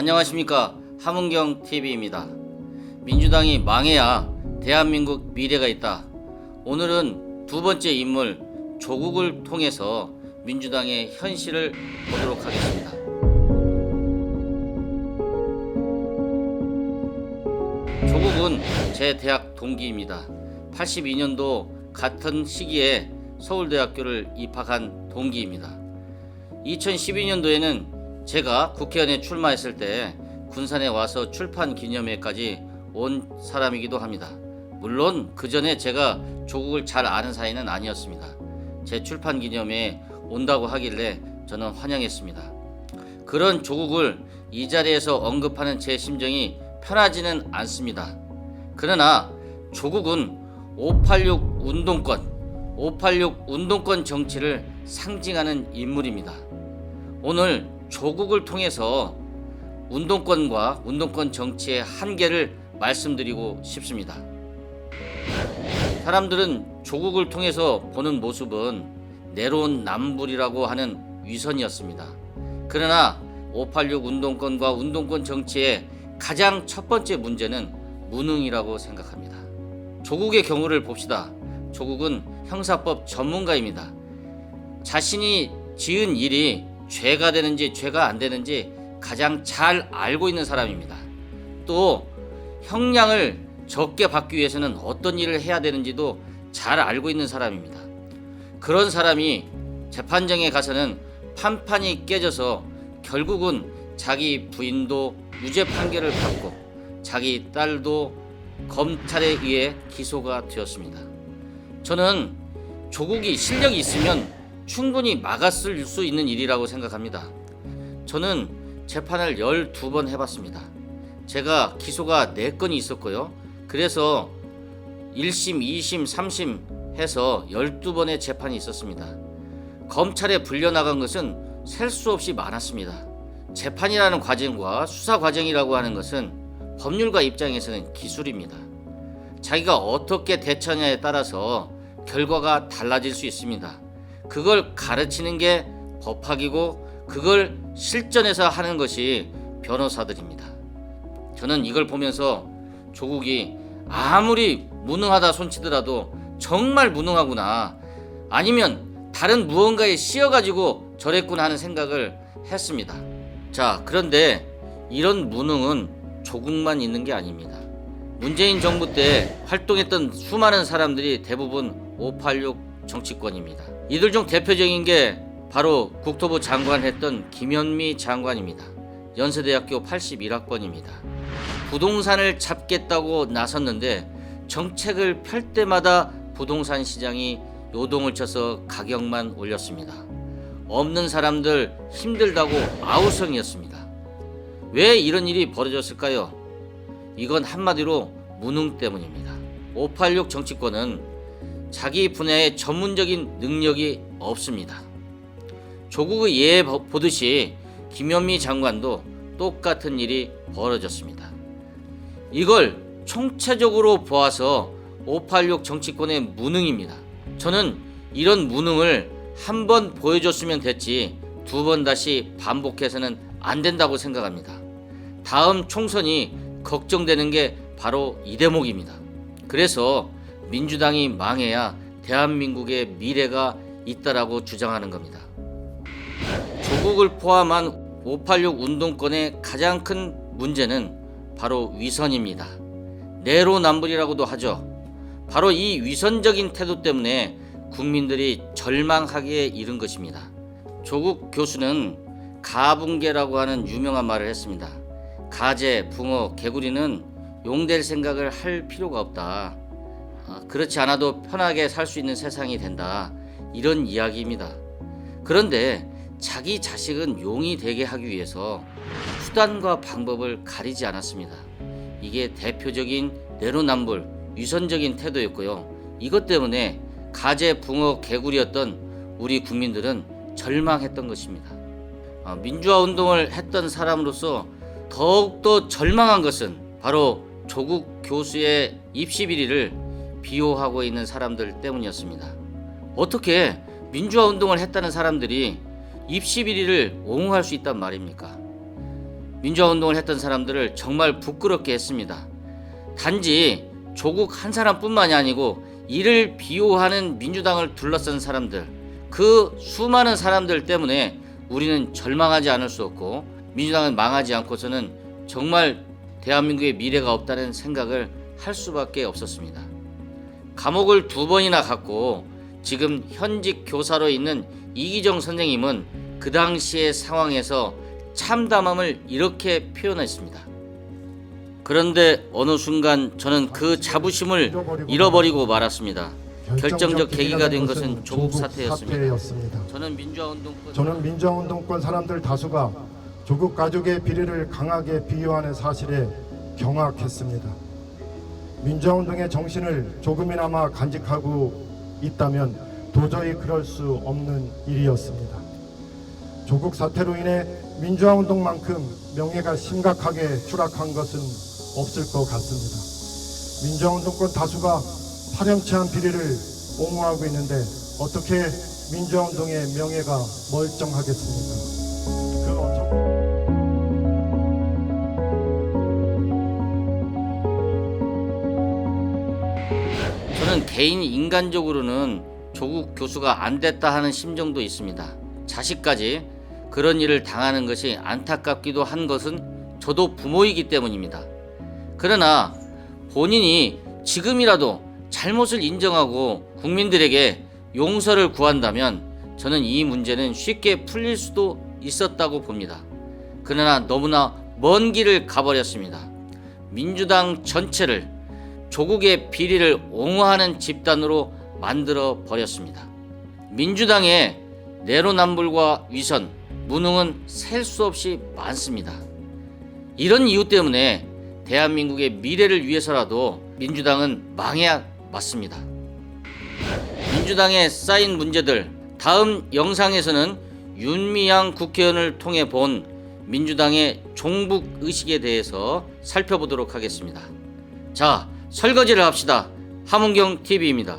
안녕하십니까. 함은경TV입니다. 민주당이 망해야 대한민국 미래가 있다. 오늘은 두 번째 인물 조국을 통해서 민주당의 현실을 보도록 하겠습니다. 조국은 제 대학 동기입니다. 82년도 같은 시기에 서울대학교를 입학한 동기입니다. 2012년도에는 제가 국회의원에 출마했을 때 군산에 와서 출판 기념회까지 온 사람이기도 합니다. 물론 그 전에 제가 조국을 잘 아는 사이는 아니었습니다. 제 출판 기념회에 온다고 하길래 저는 환영했습니다. 그런 조국을 이 자리에서 언급하는 제 심정이 편하지는 않습니다. 그러나 조국은 586 운동권 정치를 상징하는 인물입니다. 오늘 조국을 통해서 운동권과 운동권 정치의 한계를 말씀드리고 싶습니다. 사람들은 조국을 통해서 보는 모습은 내로남불이라고 하는 위선이었습니다. 그러나 586 운동권과 운동권 정치의 가장 첫 번째 문제는 무능이라고 생각합니다. 조국의 경우를 봅시다. 조국은 형사법 전문가입니다. 자신이 지은 일이 죄가 되는지 죄가 안 되는지 가장 잘 알고 있는 사람입니다. 또 형량을 적게 받기 위해서는 어떤 일을 해야 되는지도 잘 알고 있는 사람입니다. 그런 사람이 재판정에 가서는 판판이 깨져서 결국은 자기 부인도 유죄 판결을 받고 자기 딸도 검찰에 의해 기소가 되었습니다. 저는 조국이 실력이 있으면 충분히 막았을 수 있는 일이라고 생각합니다. 저는 재판을 12번 해봤습니다. 제가 기소가 4건이 있었고요. 그래서 1심, 2심, 3심 해서 12번의 재판이 있었습니다. 검찰에 불려나간 것은 셀 수 없이 많았습니다. 재판이라는 과정과 수사 과정이라고 하는 것은 법률가 입장에서는 기술입니다. 자기가 어떻게 대처하냐에 따라서 결과가 달라질 수 있습니다. 그걸 가르치는 게 법학이고 그걸 실전에서 하는 것이 변호사들입니다. 저는 이걸 보면서 조국이 아무리 무능하다 손치더라도 정말 무능하구나, 아니면 다른 무언가에 씌어가지고 저랬구나 하는 생각을 했습니다. 자, 그런데 이런 무능은 조국만 있는 게 아닙니다. 문재인 정부 때 활동했던 수많은 사람들이 대부분 586 정치권입니다. 이들 중 대표적인 게 바로 국토부 장관 했던 김현미 장관입니다. 연세대학교 81학번입니다. 부동산을 잡겠다고 나섰는데 정책을 펼 때마다 부동산 시장이 요동을 쳐서 가격만 올렸습니다. 없는 사람들 힘들다고 아우성이었습니다. 왜 이런 일이 벌어졌을까요? 이건 한마디로 무능 때문입니다. 586 정치권은 자기 분야의 전문적인 능력이 없습니다. 조국의 예에 보듯이 김현미 장관도 똑같은 일이 벌어졌습니다. 이걸 총체적으로 보아서 586 정치권의 무능입니다. 저는 이런 무능을 한 번 보여줬으면 됐지 2번 다시 반복해서는 안 된다고 생각합니다. 다음 총선이 걱정되는 게 바로 이 대목입니다. 그래서 민주당이 망해야 대한민국의 미래가 있다라고 주장하는 겁니다. 조국을 포함한 586 운동권의 가장 큰 문제는 바로 위선입니다. 내로남불이라고도 하죠. 바로 이 위선적인 태도 때문에 국민들이 절망하기에 이른 것입니다. 조국 교수는 가붕괴라고 하는 유명한 말을 했습니다. 가재, 붕어, 개구리는 용될 생각을 할 필요가 없다. 그렇지 않아도 편하게 살 수 있는 세상이 된다. 이런 이야기입니다. 그런데 자기 자식은 용이 되게 하기 위해서 수단과 방법을 가리지 않았습니다. 이게 대표적인 내로남불, 위선적인 태도였고요. 이것 때문에 가재, 붕어, 개구리였던 우리 국민들은 절망했던 것입니다. 민주화 운동을 했던 사람으로서 더욱더 절망한 것은 바로 조국 교수의 입시 비리를 비호하고 있는 사람들 때문이었습니다. 어떻게 민주화 운동을 했다는 사람들이 입시 비리를 옹호할 수 있단 말입니까? 민주화 운동을 했던 사람들을 정말 부끄럽게 했습니다. 단지 조국 한 사람뿐만이 아니고 이를 비호하는 민주당을 둘러싼 사람들, 그 수많은 사람들 때문에 우리는 절망하지 않을 수 없고 민주당은 망하지 않고서는 정말 대한민국의 미래가 없다는 생각을 할 수밖에 없었습니다. 감옥을 2번이나 갔고 지금 현직 교사로 있는 이기정 선생님은 그 당시의 상황에서 참담함을 이렇게 표현했습니다. 그런데 어느 순간 저는 그 자부심을 잃어버리고 말았습니다. 결정적 계기가 된 것은 조국 사태였습니다. 저는 민주화운동권 사람들 다수가 조국 가족의 비리를 강하게 비유하는 사실에 경악했습니다. 민주화운동의 정신을 조금이나마 간직하고 있다면 도저히 그럴 수 없는 일이었습니다. 조국 사태로 인해 민주화운동만큼 명예가 심각하게 추락한 것은 없을 것 같습니다. 민주화운동권 다수가 파렴치한 비리를 옹호하고 있는데 어떻게 민주화운동의 명예가 멀쩡하겠습니까? 저는 개인 인간적으로는 조국 교수가 안 됐다 하는 심정도 있습니다. 자식까지 그런 일을 당하는 것이 안타깝기도 한 것은 저도 부모이기 때문입니다. 그러나 본인이 지금이라도 잘못을 인정하고 국민들에게 용서를 구한다면 저는 이 문제는 쉽게 풀릴 수도 있었다고 봅니다. 그러나 너무나 먼 길을 가버렸습니다. 민주당 전체를 조국의 비리를 옹호하는 집단으로 만들어 버렸습니다. 민주당의 내로남불과 위선, 무능은 셀 수 없이 많습니다. 이런 이유 때문에 대한민국의 미래를 위해서라도 민주당은 망해야 맞습니다. 민주당에 쌓인 문제들, 다음 영상에서는 윤미향 국회의원을 통해 본 민주당의 종북 의식에 대해서 살펴보도록 하겠습니다. 자, 설거지를 합시다. 함은경 TV입니다.